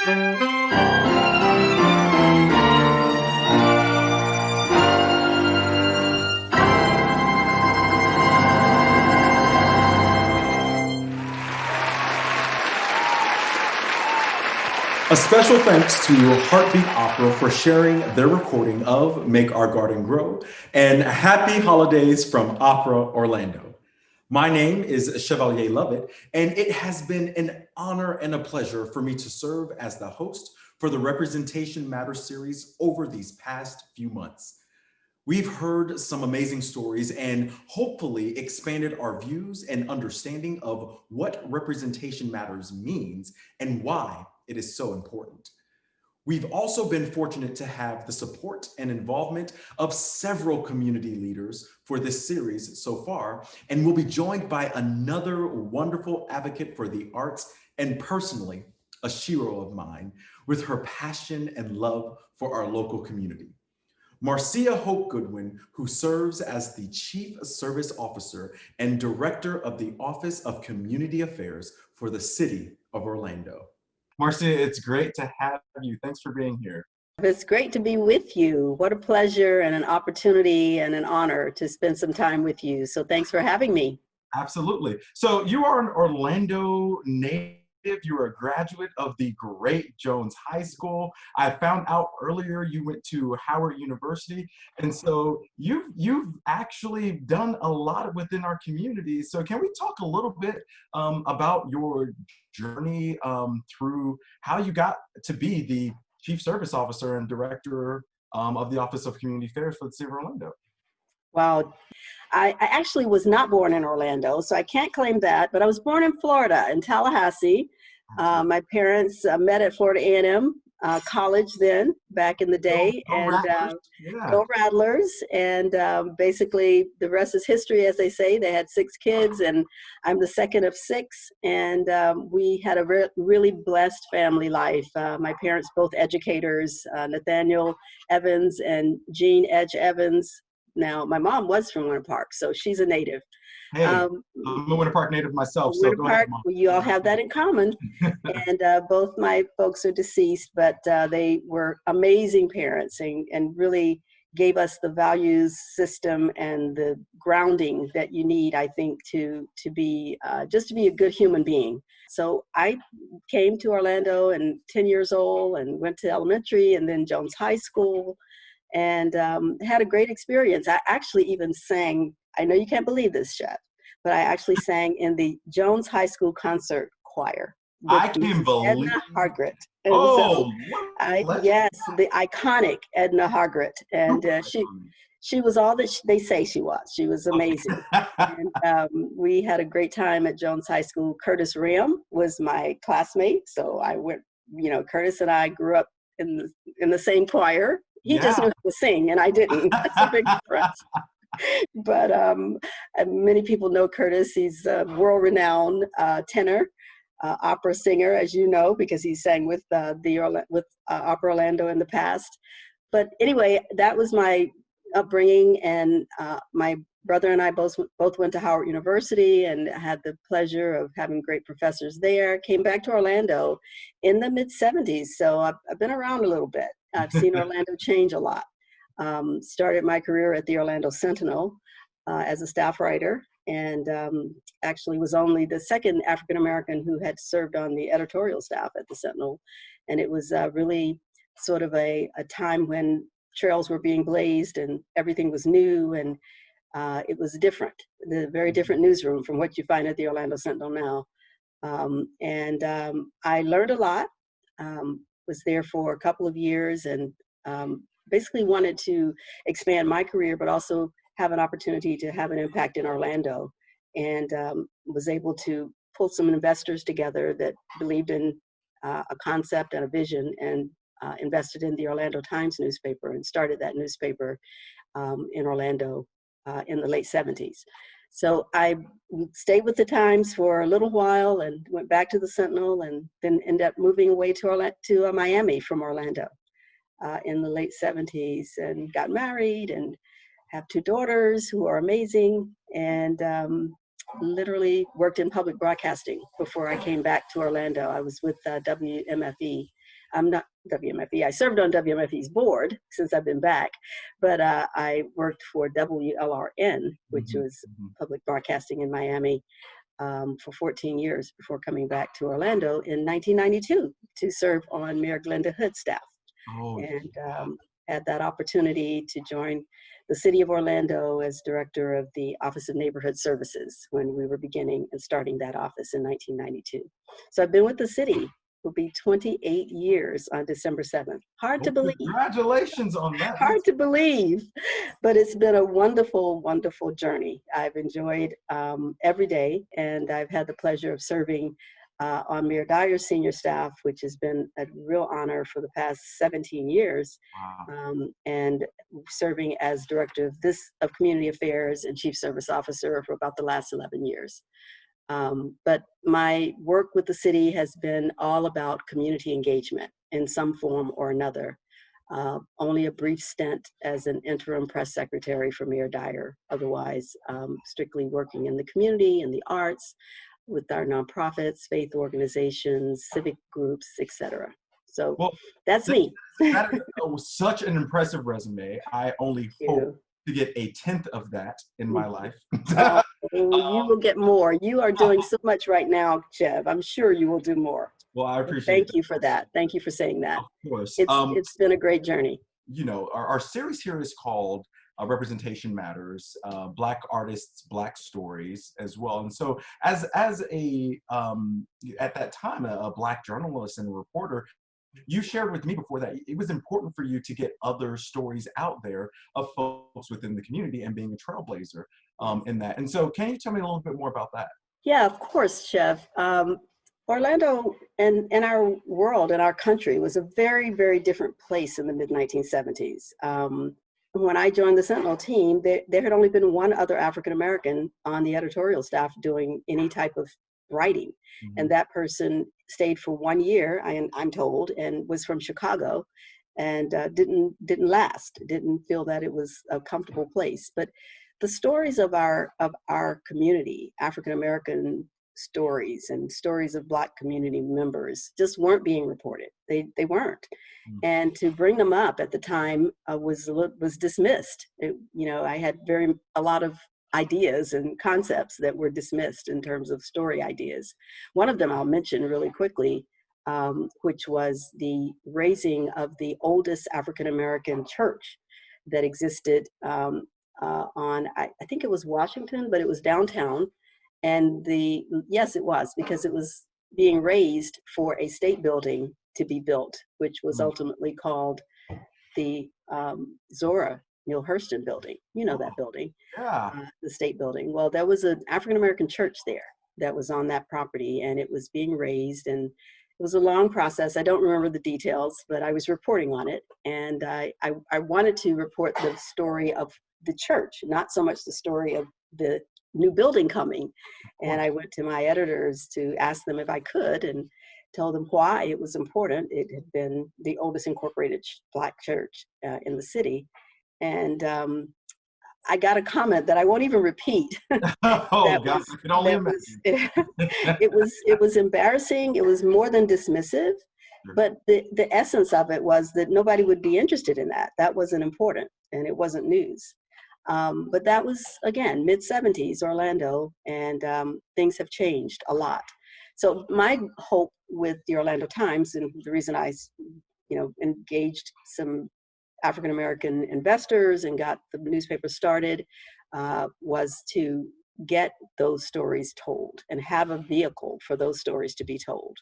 A special thanks to Heartbeat Opera for sharing their recording of Make Our Garden Grow, and happy holidays from Opera Orlando. My name is Chevalier Lovett, and it has been an honor and a pleasure for me to serve as the host for the Representation Matters series over these past few months. We've heard some amazing stories and hopefully expanded our views and understanding of what representation matters means and why it is so important. We've also been fortunate to have the support and involvement of several community leaders for this series so far, and we'll be joined by another wonderful advocate for the arts and personally a shero of mine with her passion and love for our local community. Marcia Hope Goodwin, who serves as the Chief Service Officer and Director of the Office of Community Affairs for the City of Orlando. Marcia, it's great to have you. Thanks for being here. It's great to be with you. What a pleasure and an opportunity and an honor to spend some time with you. So thanks for having me. Absolutely. So you are an Orlando native. You're a graduate of the great Jones High School. I found out earlier you went to Howard University, and so you've actually done a lot within our community. So can we talk a little bit about your journey through how you got to be the Chief Service Officer and Director of the Office of Community Affairs for the City of Orlando? Wow. I actually was not born in Orlando, so I can't claim that, but I was born in Florida, in Tallahassee. My parents met at Florida A&M College then, back in the day, Go Rattlers, and basically the rest is history, as they say. They had 6 kids, and I'm the second of 6, and we had a really blessed family life. My parents, both educators, Nathaniel Evans and Jean Edge Evans. Now, my mom was from Winter Park, so she's a native. Hey, I'm a Winter Park native myself. So Winter Park, you all have that in common. And both my folks are deceased, but they were amazing parents and really gave us the values system and the grounding that you need, I think, to be just to be a good human being. So I came to Orlando and 10 years old and went to elementary and then Jones High School. And had a great experience. I actually even sang, I know you can't believe this, Chet, but I actually sang in the Jones High School concert choir. I can believe Edna Hargret. And oh, yes, the iconic Edna Hargret. And she was all that they say she was. She was amazing. And we had a great time at Jones High School. Curtis Rim was my classmate. So I went, Curtis and I grew up in the same choir. He just knew how to sing, and I didn't. That's a big difference. But many people know Curtis. He's a world-renowned tenor, opera singer, as you know, because he sang with Opera Orlando in the past. But anyway, that was my upbringing, and my brother and I both went to Howard University and had the pleasure of having great professors there. Came back to Orlando in the mid-'70s, so I've been around a little bit. I've seen Orlando change a lot. Started my career at the Orlando Sentinel as a staff writer, and actually was only the second African-American who had served on the editorial staff at the Sentinel. And it was really sort of a time when trails were being blazed and everything was new, and it was different, the very different newsroom from what you find at the Orlando Sentinel now. I learned a lot. Was there for a couple of years and basically wanted to expand my career, but also have an opportunity to have an impact in Orlando, and was able to pull some investors together that believed in a concept and a vision, and invested in the Orlando Times newspaper and started that newspaper in Orlando in the late '70s. So I stayed with the Times for a little while and went back to the Sentinel, and then ended up moving away to Miami from Orlando in the late '70s, and got married and have 2 daughters who are amazing, and literally worked in public broadcasting before I came back to Orlando. I was with WMFE I'm not WMFE. I served on WMFE's board since I've been back, but I worked for WLRN, which Mhm, was mhm. public broadcasting in Miami, for 14 years before coming back to Orlando in 1992 to serve on Mayor Glenda Hood's staff. Oh, And had that opportunity to join the city of Orlando as director of the Office of Neighborhood Services when we were beginning and starting that office in 1992. So I've been with the city, will be 28 years on December 7th. Hard to well, believe, congratulations on that. hard to believe, but it's been a wonderful, wonderful journey. I've enjoyed every day, and I've had the pleasure of serving on Mayor Dyer's senior staff, which has been a real honor for the past 17 years, Wow. and serving as director of community affairs and chief service officer for about the last 11 years. But my work with the city has been all about community engagement in some form or another. Only a brief stint as an interim press secretary for Mayor Dyer, otherwise strictly working in the community, in the arts, with our nonprofits, faith organizations, civic groups, etc. So Well, that's that, me. that is such an impressive resume. I only hope You. to get a tenth of that in my life. Oh, you will get more. You are doing so much right now, Chev. I'm sure you will do more. Well, I And appreciate thank that. you for that. Thank you for saying that. Of course. It's been a great journey. You know, our series here is called Representation Matters, Black Artists, Black Stories as well. And so as a, at that time, a Black journalist and a reporter, you shared with me before that it was important for you to get other stories out there of folks within the community and being a trailblazer in that. And so can you tell me a little bit more about that? Yeah, of course, Chev. Orlando and our world and our country was a very, very different place in the mid 1970s. When I joined the Sentinel team, there had only been one other African American on the editorial staff doing any type of writing. And Mhm. that person stayed for 1 year, I'm told, and was from Chicago, and didn't last. Didn't feel that it was a comfortable place. But the stories of our community, African American stories and stories of Black community members, just weren't being reported. They weren't, and to bring them up at the time was dismissed. I had a lot of ideas and concepts that were dismissed in terms of story ideas. One of them I'll mention really quickly, which was the raising of the oldest African American church that existed I think it was Washington, but it was downtown. And yes, it was, because it was being raised for a state building to be built, which was Mhm. ultimately called the Zora Neale Hurston building. You know that building, Yeah. the state building. Well, there was an African American church there that was on that property, and it was being raised, and it was a long process. I don't remember the details, but I was reporting on it, and I wanted to report the story of the church, not so much the story of the new building coming. And I went to my editors to ask them if I could, and tell them why it was important. It had been the oldest incorporated Black church in the city. And I got a comment that I won't even repeat. Oh that God, was I can only that was imagine. it was embarrassing. It was more than dismissive, Sure. but the essence of it was that nobody would be interested in that. That wasn't important, and it wasn't news. But that was, again, mid 70s Orlando, and things have changed a lot. So my hope with the Orlando Times, and the reason I engaged some African American investors and got the newspaper started, was to get those stories told and have a vehicle for those stories to be told.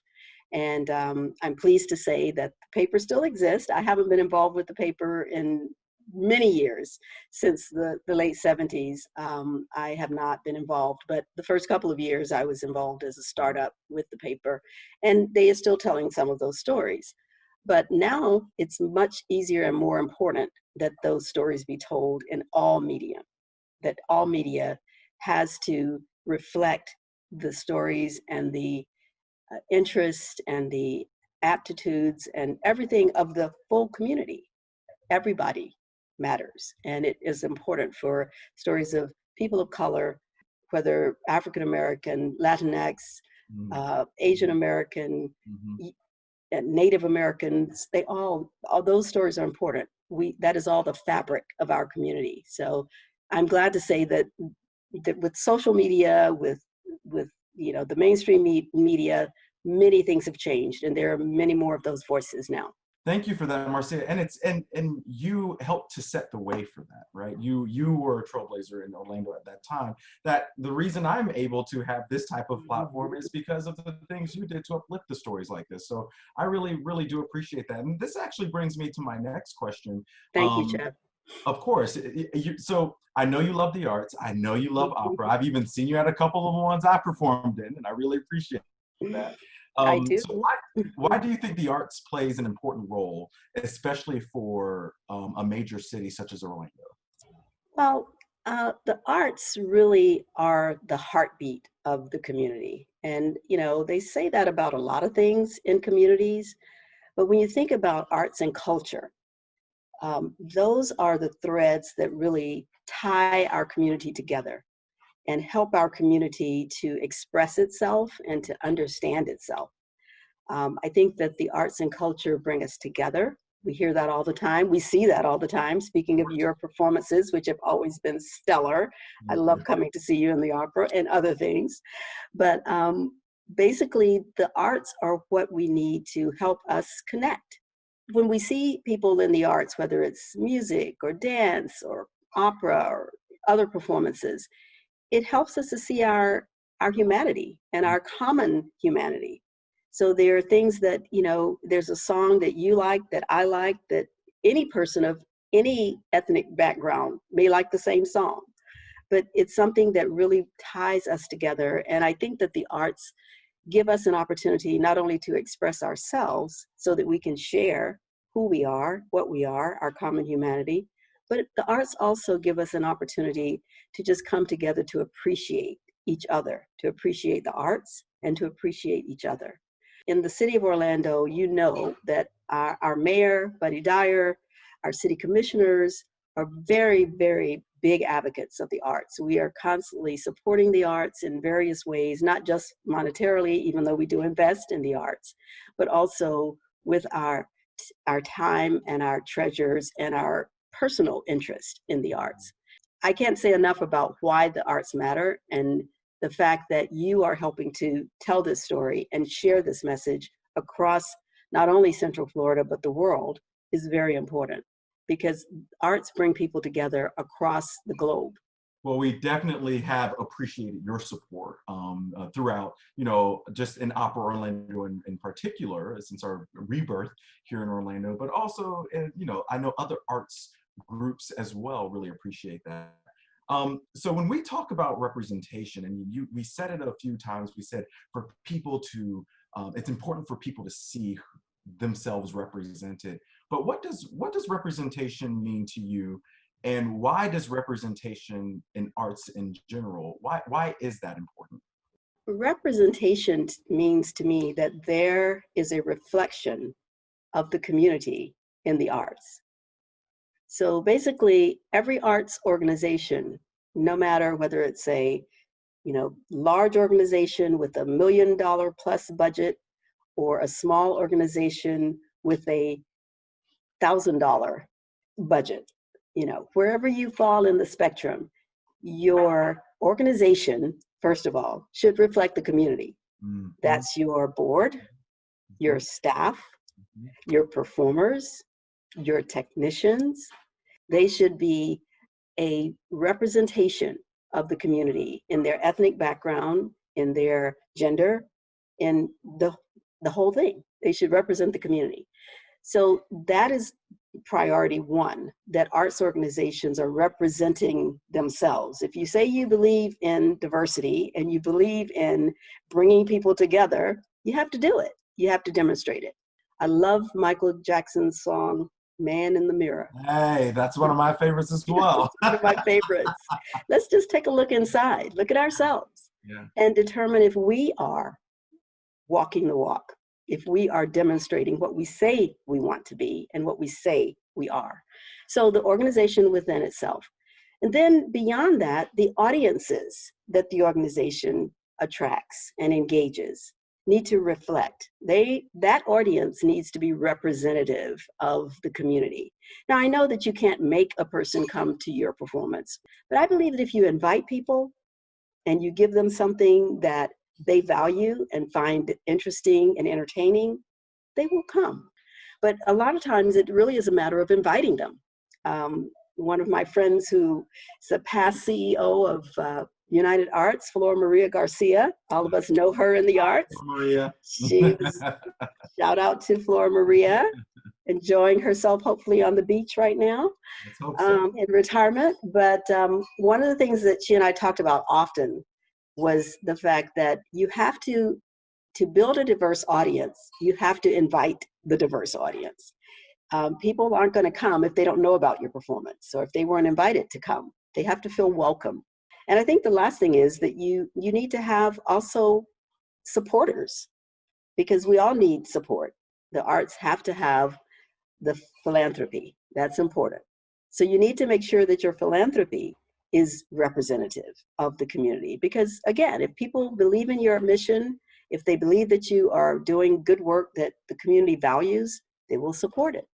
And I'm pleased to say that the paper still exists. I haven't been involved with the paper in many years, since the late 70s. I have not been involved, but the first couple of years I was involved as a startup with the paper, and they are still telling some of those stories. But now it's much easier and more important that those stories be told in all media, that all media has to reflect the stories and the interest and the aptitudes and everything of the full community. Everybody matters, and it is important for stories of people of color, whether African American, Latinx, Mhm. Asian American, Mhm. Native Americans, all those stories are important. That is all the fabric of our community. So I'm glad to say that with social media, with the mainstream media, many things have changed, and there are many more of those voices now. Thank you for that, Marcia. And you helped to set the way for that, right? You were a trailblazer in Orlando at that time. That the reason I'm able to have this type of platform is because of the things you did to uplift the stories like this. So I really, really do appreciate that. And this actually brings me to my next question. Thank you, Chad. Of course. So I know you love the arts. I know you love opera. I've even seen you at a couple of ones I performed in, and I really appreciate that. I do. So why do you think the arts plays an important role, especially for a major city such as Orlando? Well, the arts really are the heartbeat of the community. And, they say that about a lot of things in communities. But when you think about arts and culture, those are the threads that really tie our community together and help our community to express itself and to understand itself. I think that the arts and culture bring us together. We hear that all the time. We see that all the time. Speaking of your performances, which have always been stellar. I love coming to see you in the opera and other things. But basically, the arts are what we need to help us connect. When we see people in the arts, whether it's music or dance or opera or other performances, it helps us to see our humanity and our common humanity. So there are things that, there's a song that you like, that I like, that any person of any ethnic background may like the same song. But it's something that really ties us together. And I think that the arts give us an opportunity not only to express ourselves so that we can share who we are, what we are, our common humanity, but the arts also give us an opportunity to just come together to appreciate each other, to appreciate the arts and to appreciate each other. In the city of Orlando, you know that our mayor, Buddy Dyer, our city commissioners are very, very big advocates of the arts. We are constantly supporting the arts in various ways, not just monetarily, even though we do invest in the arts, but also with our time and our treasures and our personal interest in the arts. I can't say enough about why the arts matter, and the fact that you are helping to tell this story and share this message across not only Central Florida, but the world is very important, because arts bring people together across the globe. Well, we definitely have appreciated your support throughout, just in Opera Orlando in particular, since our rebirth here in Orlando, but also, I know other arts groups as well really appreciate that. So when we talk about representation, and we said it a few times, we said for people to, it's important for people to see themselves represented. But what does representation mean to you? And why does representation in arts in general, why is that important? Representation means to me that there is a reflection of the community in the arts. So basically, every arts organization, no matter whether it's a large organization with $1 million plus budget or a small organization with a $1,000 budget, wherever you fall in the spectrum, your organization, first of all, should reflect the community. Mm-hmm. That's your board, your staff, your performers, your technicians. They should be a representation of the community in their ethnic background, in their gender, in the whole thing. They should represent the community. So that is priority one, that arts organizations are representing themselves. If you say you believe in diversity and you believe in bringing people together, you have to do it. You have to demonstrate it. I love Michael Jackson's song, Man in the Mirror. Hey, that's one of my favorites as well. One of my favorites. Let's just take a look inside, look at ourselves, and determine if we are walking the walk, if we are demonstrating what we say we want to be and what we say we are. So the organization within itself. And then beyond that, the audiences that the organization attracts and engages. need to reflect. That audience needs to be representative of the community. Now, I know that you can't make a person come to your performance, but I believe that if you invite people and you give them something that they value and find interesting and entertaining, they will come. But a lot of times it really is a matter of inviting them. One of my friends who is a past CEO of United Arts, Flora Maria Garcia, all of us know her in the arts. Maria. She was, shout out to Flora Maria, enjoying herself hopefully on the beach right now. Let's hope so. In retirement. But one of the things that she and I talked about often was the fact that you have to build a diverse audience, you have to invite the diverse audience. People aren't going to come if they don't know about your performance or if they weren't invited to come. They have to feel welcome. And I think the last thing is that you need to have also supporters, because we all need support. The arts have to have the philanthropy. That's important. So you need to make sure that your philanthropy is representative of the community. Because again, if people believe in your mission, if they believe that you are doing good work that the community values, they will support it.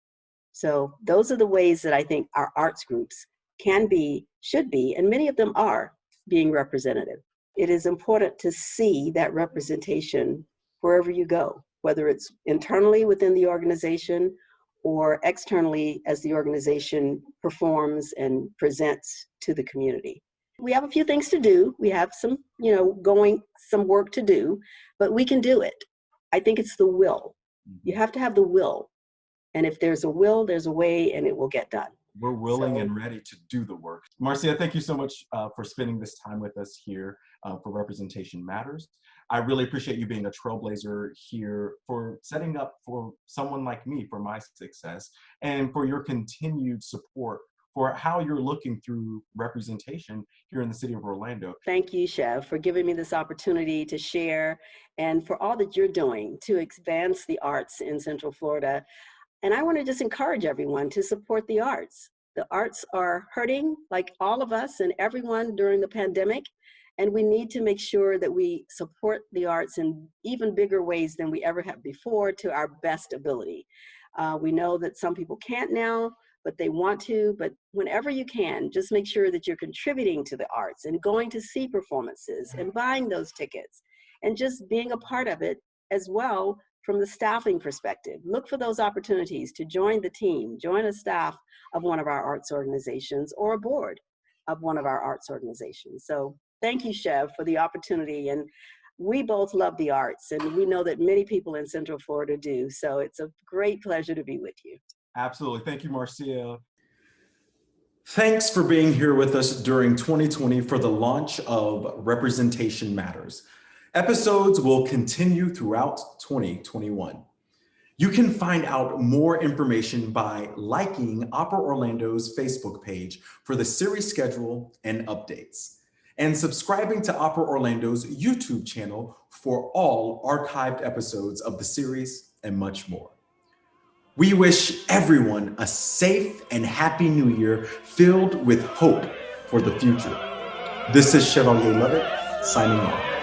So those are the ways that I think our arts groups can be, should be, and many of them are being representative. It is important to see that representation wherever you go, whether it's internally within the organization or externally as the organization performs and presents to the community. We have a few things to do. We have some, some work to do, but we can do it. I think it's the will. You have to have the will. And if there's a will, there's a way, and it will get done. We're willing and ready to do the work. Marcia, thank you so much for spending this time with us here for Representation Matters. I really appreciate you being a trailblazer here for setting up for someone like me for my success and for your continued support for how you're looking through representation here in the city of Orlando. Thank you, Chev, for giving me this opportunity to share and for all that you're doing to advance the arts in Central Florida. And I want to just encourage everyone to support the arts. The arts are hurting, like all of us and everyone during the pandemic, and we need to make sure that we support the arts in even bigger ways than we ever have before to our best ability. We know that some people can't now, but they want to, but whenever you can, just make sure that you're contributing to the arts and going to see performances and buying those tickets and just being a part of it as well. From the staffing perspective, look for those opportunities to join the team, join a staff of one of our arts organizations or a board of one of our arts organizations. So thank you, Chev, for the opportunity. And we both love the arts, and we know that many people in Central Florida do. So it's a great pleasure to be with you. Absolutely. Thank you, Marcia. Thanks for being here with us during 2020 for the launch of Representation Matters. Episodes will continue throughout 2021. You can find out more information by liking Opera Orlando's Facebook page for the series schedule and updates, and subscribing to Opera Orlando's YouTube channel for all archived episodes of the series and much more. We wish everyone a safe and happy new year filled with hope for the future. This is Chevalier Lovett signing off.